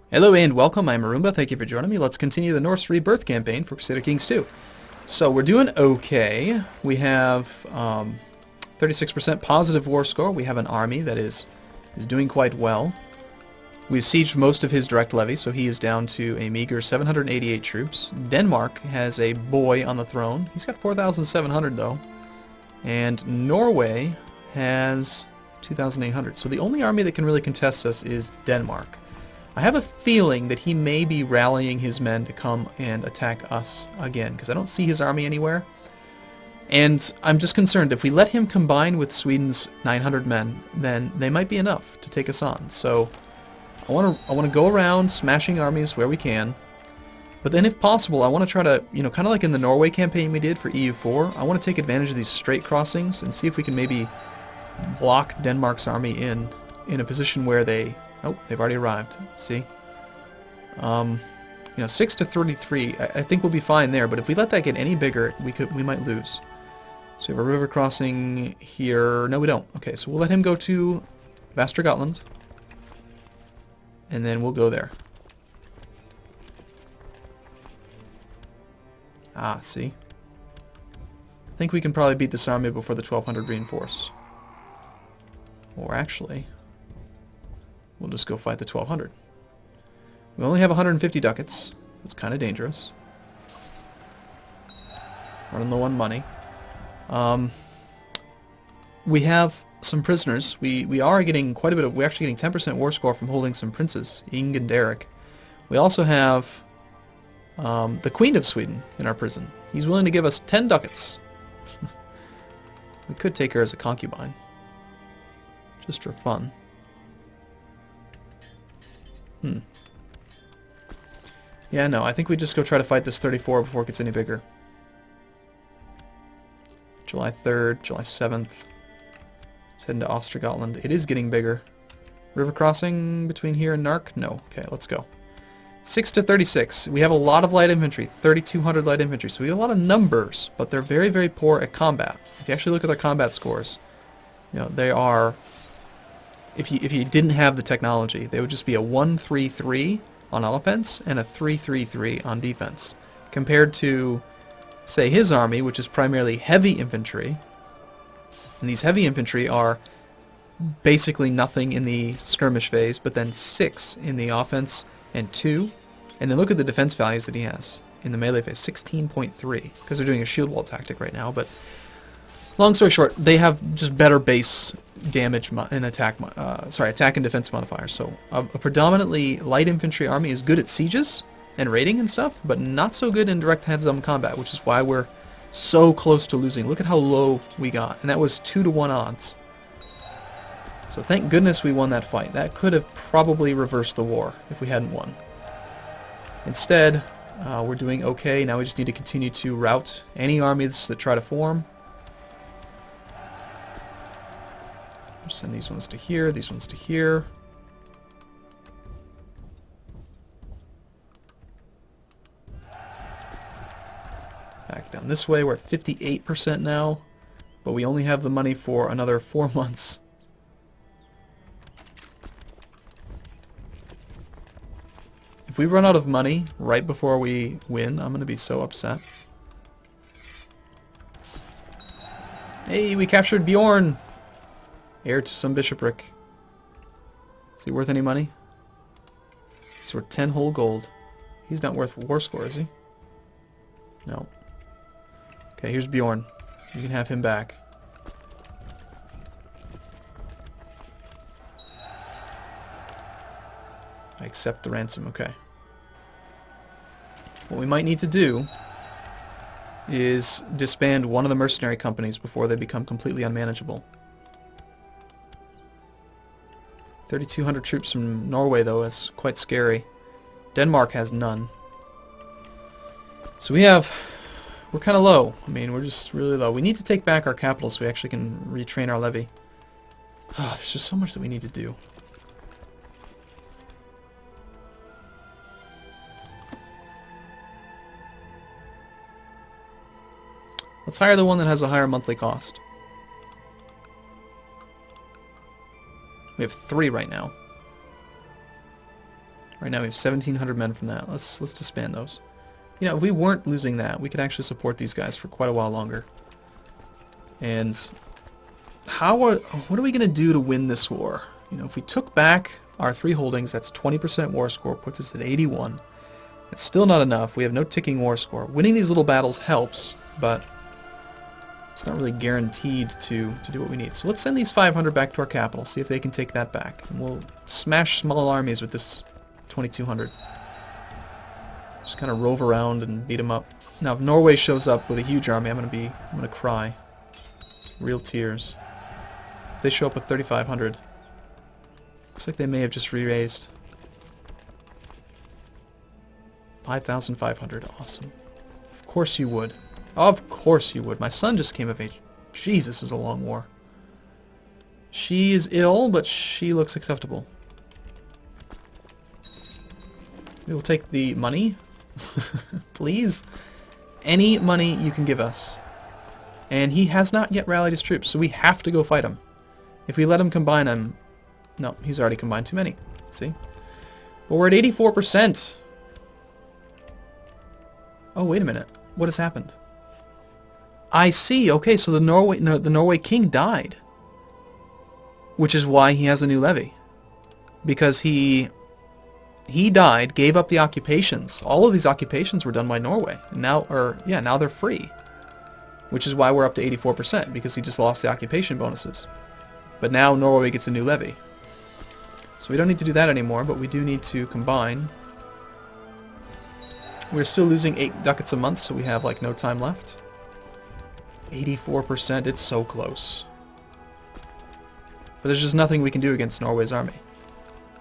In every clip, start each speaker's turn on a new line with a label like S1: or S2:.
S1: Hello and welcome, I'm Arumba, thank you for joining me. Let's continue the Norse Rebirth campaign for Crusader Kings 2. So we're doing okay. We have 36% positive war score. We have an army that is doing quite well. We've sieged most of his direct levy, so he is down to a meager 788 troops. Denmark has a boy on the throne. He's got 4,700 though. And Norway has 2,800. So the only army that can really contest us is Denmark. I have a feeling that he may be rallying his men to come and attack us again, because I don't see his army anywhere. And I'm just concerned, if we let him combine with Sweden's 900 men, then they might be enough to take us on. So I want to go around smashing armies where we can. But then if possible, I want to try to, kind of like in the Norway campaign we did for EU4, I want to take advantage of these strait crossings and see if we can maybe block Denmark's army in a position where they... Oh, they've already arrived. See? 6 to 33. I think we'll be fine there, but if we let that get any bigger, we might lose. So we have a river crossing here. No, we don't. Okay, so we'll let him go to Västergötland, and then we'll go there. Ah, see? I think we can probably beat this army before the 1200 reinforce. Or actually... we'll just go fight the 1200. We only have 150 ducats. It's kind of dangerous. Running low on money. We have some prisoners. We are getting quite a bit of... we're actually getting 10% war score from holding some princes. Ing and Derek. We also have the Queen of Sweden in our prison. He's willing to give us 10 ducats. We could take her as a concubine. Just for fun. Yeah, no, I think we just go try to fight this 34 before it gets any bigger. July 3rd, July 7th. Let's head into Östergötland. It is getting bigger. River crossing between here and Nark? No. Okay, let's go. 6 to 36. We have a lot of light infantry. 3,200 light infantry. So we have a lot of numbers, but they're very, very poor at combat. If you actually look at their combat scores, they are... If you didn't have the technology, they would just be a 1-3-3 on offense and a 3-3-3 on defense. Compared to, say, his army, which is primarily heavy infantry. And these heavy infantry are basically nothing in the skirmish phase, but then 6 in the offense and 2. And then look at the defense values that he has in the melee phase, 16.3. Because they're doing a shield wall tactic right now, but... long story short, they have just better base damage and attack and defense modifiers. So a predominantly light infantry army is good at sieges and raiding and stuff, but not so good in direct heads-on combat, which is why we're so close to losing. Look at how low we got, and that was 2-to-1 odds. So thank goodness we won that fight. That could have probably reversed the war if we hadn't won. Instead, we're doing okay. Now we just need to continue to rout any armies that try to form. Send these ones to here, these ones to here. Back down this way, we're at 58% now, but we only have the money for another 4 months. If we run out of money right before we win, I'm going to be so upset. Hey, we captured Bjorn! Heir to some bishopric. Is he worth any money? He's worth 10 whole gold. He's not worth war score, is he? No. Okay, here's Bjorn. You can have him back. I accept the ransom, okay. What we might need to do is disband one of the mercenary companies before they become completely unmanageable. 3,200 troops from Norway, though, is quite scary. Denmark has none. So we're kind of low. I mean, we're just really low. We need to take back our capital so we actually can retrain our levy. Oh, there's just so much that we need to do. Let's hire the one that has a higher monthly cost. We have 3 right now. Right now we have 1,700 men from that. Let's disband those. You know, if we weren't losing that, we could actually support these guys for quite a while longer. And what are we going to do to win this war? You know, if we took back our 3 holdings, that's 20% war score, puts us at 81. It's still not enough. We have no ticking war score. Winning these little battles helps, but it's not really guaranteed to do what we need. So let's send these 500 back to our capital, see if they can take that back. And we'll smash small armies with this 2,200. Just kind of rove around and beat them up. Now, if Norway shows up with a huge army, I'm gonna cry. Real tears. If they show up with 3,500, looks like they may have just re-raised. 5,500, awesome. Of course you would. Of course you would. My son just came of age. Jesus, this is a long war. She is ill, but she looks acceptable. We will take the money. Please. Any money you can give us. And he has not yet rallied his troops, so we have to go fight him. If we let him combine them... No, he's already combined too many. See? But we're at 84%. Oh, wait a minute. What has happened? I see. Okay, so the Norway king died. Which is why he has a new levy. Because he died, gave up the occupations. All of these occupations were done by Norway. And now they're free. Which is why we're up to 84%, because he just lost the occupation bonuses. But now Norway gets a new levy. So we don't need to do that anymore, but we do need to combine. We're still losing 8 ducats a month, so we have like no time left. 84%, it's so close. But there's just nothing we can do against Norway's army.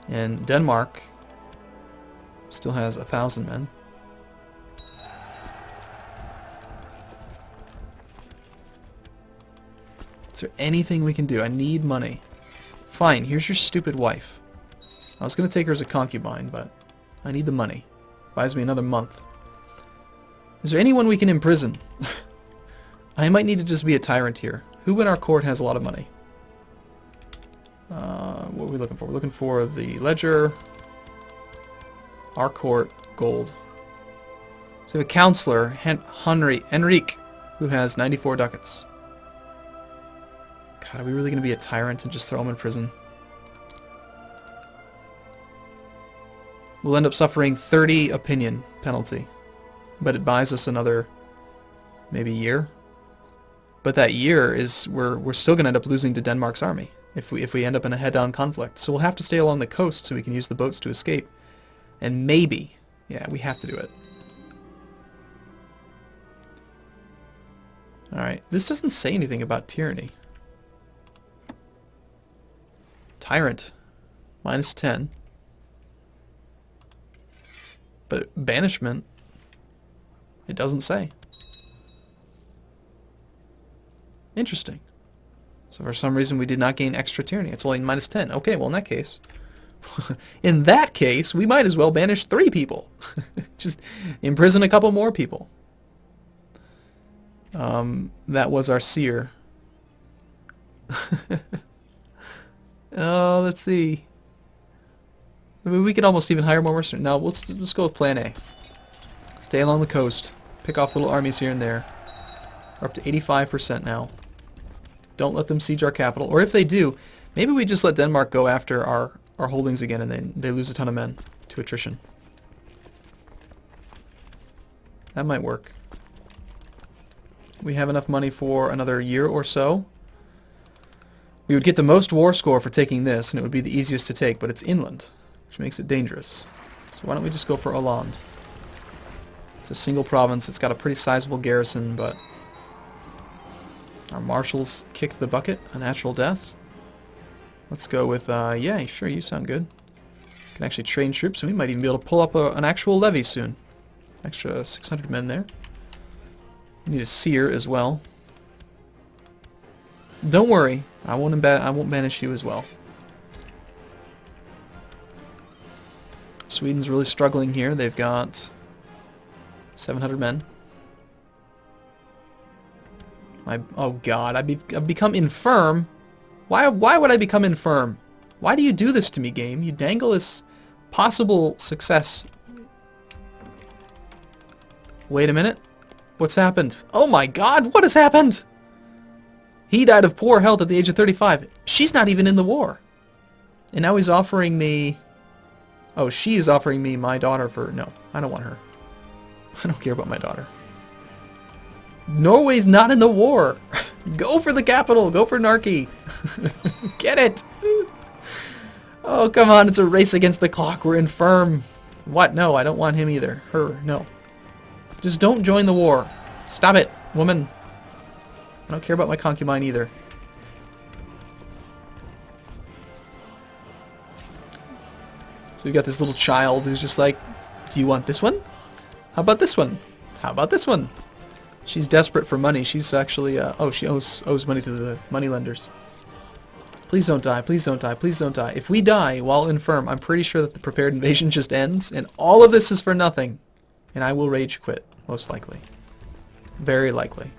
S1: And Denmark still has 1,000 men. Is there anything we can do? I need money. Fine, here's your stupid wife. I was going to take her as a concubine, but I need the money. Buys me another month. Is there anyone we can imprison? I might need to just be a tyrant here. Who in our court has a lot of money? What are we looking for? We're looking for the ledger. Our court, gold. So we have a counselor, Henrik, who has 94 ducats. God, are we really going to be a tyrant and just throw him in prison? We'll end up suffering 30 opinion penalty. But it buys us another, maybe year. But that year is, we're still going to end up losing to Denmark's army if we end up in a head-on conflict. So we'll have to stay along the coast so we can use the boats to escape. And maybe, yeah, we have to do it. Alright, this doesn't say anything about tyranny. Tyrant, minus 10. But banishment, it doesn't say. Interesting. So for some reason we did not gain extra tyranny. It's only minus 10. Okay, well in that case... in that case, we might as well banish 3 people. Just imprison a couple more people. That was our seer. Oh, let's see. I mean, we could almost even hire more mercenaries. No, let's go with plan A. Stay along the coast. Pick off little armies here and there. We're up to 85% now. Don't let them siege our capital. Or if they do, maybe we just let Denmark go after our holdings again and then they lose a ton of men to attrition. That might work. We have enough money for another year or so. We would get the most war score for taking this, and it would be the easiest to take, but it's inland, which makes it dangerous. So why don't we just go for Åland? It's a single province. It's got a pretty sizable garrison, but our marshals kicked the bucket, a natural death. Let's go with, yeah, sure, you sound good. Can actually train troops, and we might even be able to pull up an actual levy soon. Extra 600 men there. We need a seer as well. Don't worry, I won't banish you as well. Sweden's really struggling here. They've got 700 men. Oh God, I've become infirm. Why would I become infirm? Why do you do this to me, game? You dangle this possible success. Wait a minute. What's happened? Oh my god, what has happened? He died of poor health at the age of 35. She's not even in the war. And now he's offering me... Oh, she is offering me my daughter for... No, I don't want her. I don't care about my daughter. Norway's not in the war. Go for the capital. Go for Narki. Get it. Oh, come on. It's a race against the clock. We're infirm. What? No, I don't want him either. Her. No. Just don't join the war. Stop it, woman. I don't care about my concubine either. So we've got this little child who's just like, do you want this one? How about this one? How about this one? She's desperate for money. She's actually, oh, she owes money to the moneylenders. Please don't die. Please don't die. Please don't die. If we die while infirm, I'm pretty sure that the prepared invasion just ends, and all of this is for nothing. And I will rage quit, most likely. Very likely.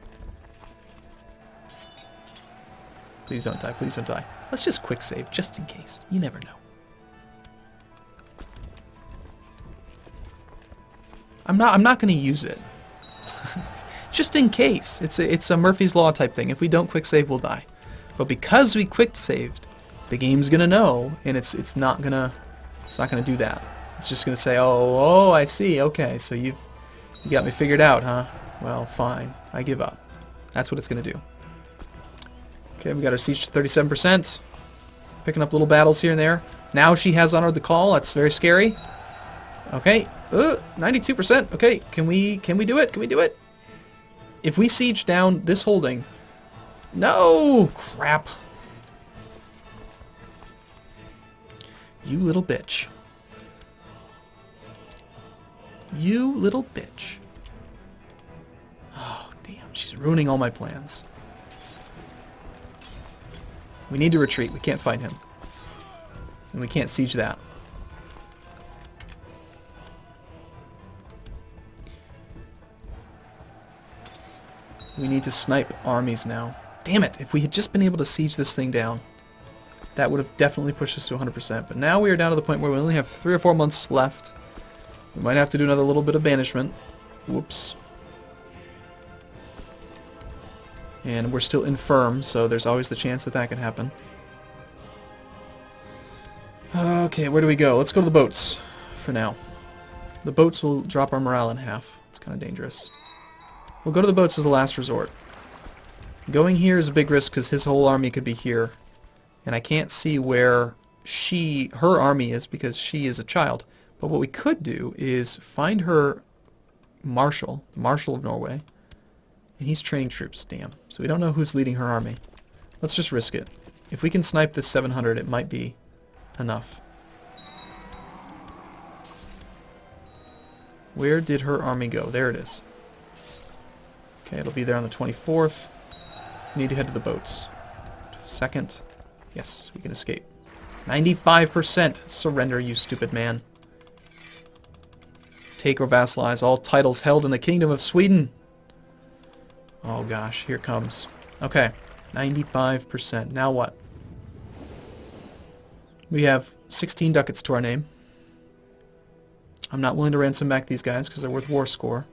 S1: Please don't die. Please don't die. Let's just quick save, just in case. You never know. I'm not going to use it. Just in case. It's a Murphy's Law type thing. If we don't quick save, we'll die. But because we quick saved, the game's gonna know, and it's not gonna do that. It's just gonna say, oh, I see. Okay, so you got me figured out, huh? Well, fine. I give up. That's what it's gonna do. Okay, we got our siege to 37%. Picking up little battles here and there. Now she has honored the call. That's very scary. Okay, 92%. Okay, can we do it? Can we do it? If we siege down this holding, no, crap. You little bitch. You little bitch. Oh, damn, she's ruining all my plans. We need to retreat. We can't fight him. And we can't siege that. We need to snipe armies now. Damn it, if we had just been able to siege this thing down, that would have definitely pushed us to 100%. But now we are down to the point where we only have 3 or 4 months left. We might have to do another little bit of banishment. Whoops. And we're still infirm, so there's always the chance that that could happen. Okay, where do we go? Let's go to the boats for now. The boats will drop our morale in half. It's kind of dangerous. We'll go to the boats as a last resort. Going here is a big risk because his whole army could be here. And I can't see where her army is because she is a child. But what we could do is find her marshal, the Marshal of Norway. And he's training troops, damn. So we don't know who's leading her army. Let's just risk it. If we can snipe this 700, it might be enough. Where did her army go? There it is. Okay, it'll be there on the 24th. We need to head to the boats. Second. Yes, we can escape. 95%! Surrender, you stupid man. Take or vassalize all titles held in the Kingdom of Sweden. Oh gosh, here it comes. Okay, 95%. Now what? We have 16 ducats to our name. I'm not willing to ransom back these guys because they're worth war score.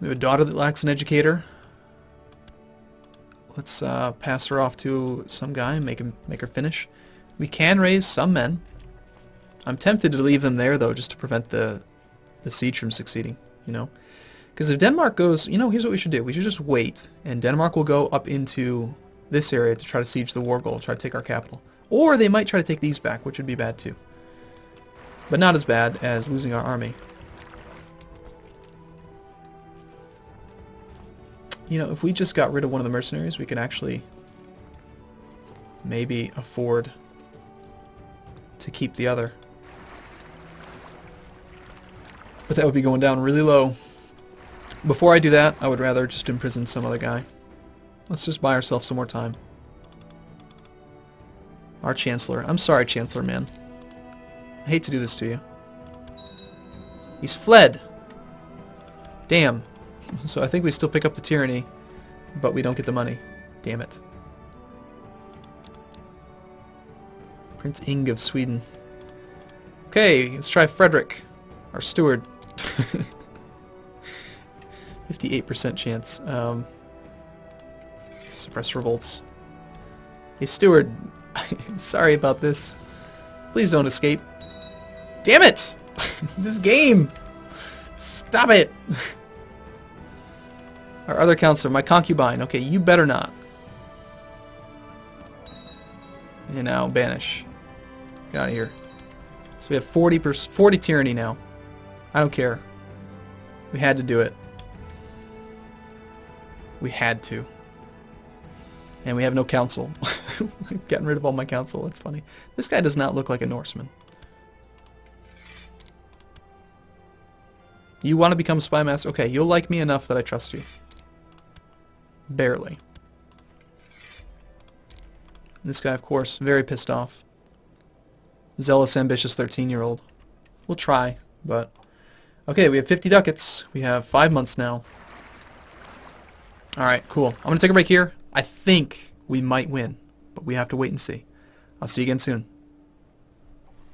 S1: We have a daughter that lacks an educator. Let's pass her off to some guy and make her finish. We can raise some men. I'm tempted to leave them there though, just to prevent the siege from succeeding. You know, because if Denmark goes, you know, here's what we should do. We should just wait, and Denmark will go up into this area to try to siege the war goal, try to take our capital, or they might try to take these back, which would be bad too, but not as bad as losing our army. You know, if we just got rid of one of the mercenaries, we could actually maybe afford to keep the other. But that would be going down really low. Before I do that, I would rather just imprison some other guy. Let's just buy ourselves some more time. Our Chancellor. I'm sorry, Chancellor, man. I hate to do this to you. He's fled! Damn. So I think we still pick up the tyranny, but we don't get the money. Damn it. Prince Ing of Sweden. Okay, let's try Frederick, our steward. 58% chance. Suppress revolts. Hey, steward. Sorry about this. Please don't escape. Damn it! This game! Stop it! Our other counselor, my concubine. Okay, you better not. And now banish. Get out of here. So we have 40 tyranny now. I don't care. We had to do it. We had to. And we have no council. I've gotten rid of all my council. That's funny. This guy does not look like a Norseman. You want to become spy master? Okay, you'll like me enough that I trust you. Barely. This guy, of course, very pissed off. Zealous, ambitious 13-year-old. We'll try, but... Okay, we have 50 ducats. We have 5 months now. Alright, cool. I'm going to take a break here. I think we might win, but we have to wait and see. I'll see you again soon.